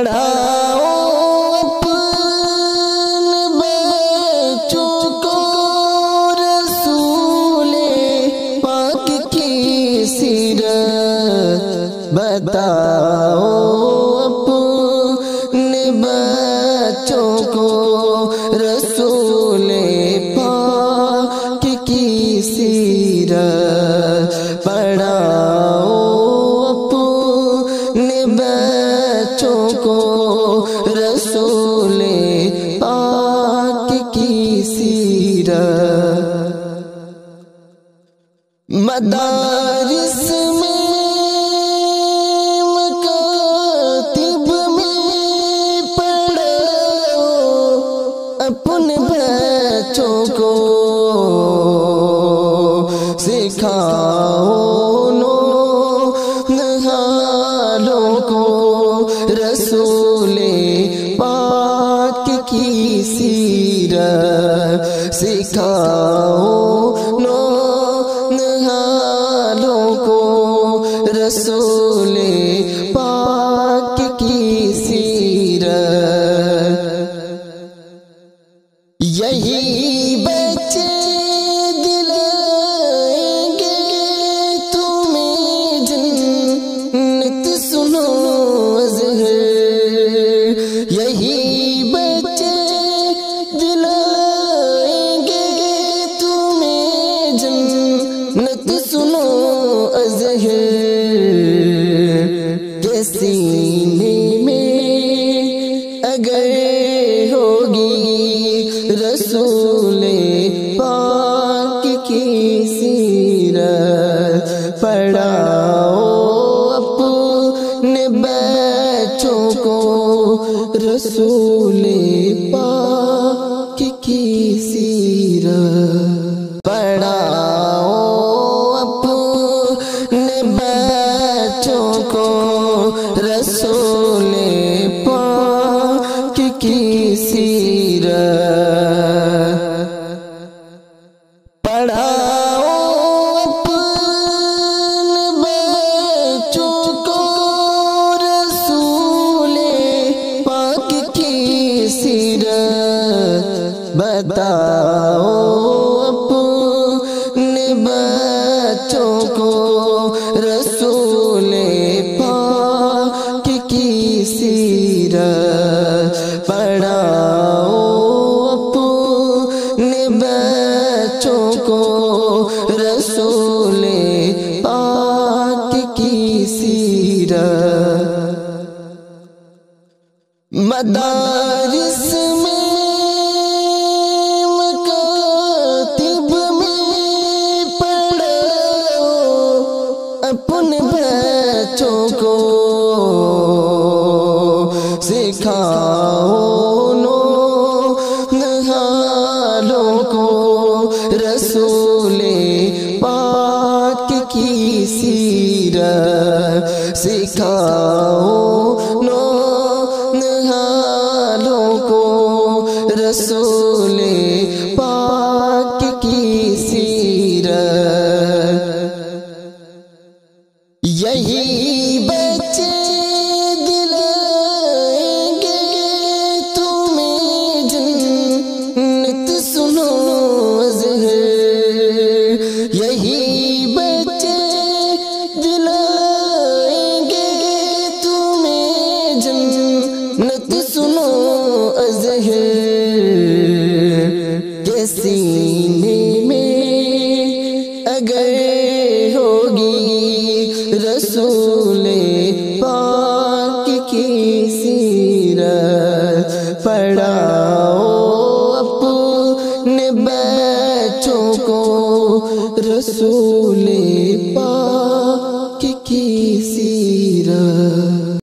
پڑھاؤ اپنے بچوں کو رسول پاک کی سیرت بتاؤ اپنے بچوں کو رسول پاک کی سیرت پڑھاؤ اپنے بچوں کو رسول پاک کی سیرت مدارس میں مکاتب میں پڑھاؤ اپنے بچوں کو سکھاؤ نہالوں کو رسول پاک کی سیرت سکھاؤ نہالوں کو رسول پاک کی سیرت یہی بچے دلائیں گے تمہیں جنت سنو اظہر یہی بچے دلائیں گے تمہیں جنت سنو اظہر کے سینے میں اگر ہوگی رسول پاک کی سیرت پڑھاؤ اپنے بچوں کو رسول پاک کی سیرت پڑھاؤ اپنے بچوں کو رسول پاک کی سیرت پڑھاؤ اپنے بچوں کو رسول پاک کی سیرت بتاؤ اپنے بچوں کو رسول پاک کی سیرت پڑھاؤ اپنے بچوں کو رسول پاک کی سیرت مدارس میں مکاتب میں پڑھاؤ اپنے بچوں کو سکھاؤ نہالوں کو رسول پاک کی سیرت سکھاؤ نہالوں کو رسول پاک کی سیرت یہی بچے دلائیں گے تمہیں جنت سنو اظہر یہی بچے دلائیں گے تمہیں جنت سنو اظہر کے سینے میں اگر ہوگی رسول پاک کی سیرت پڑھاؤ اپنے بچوں کو رسول پاک کی سیرت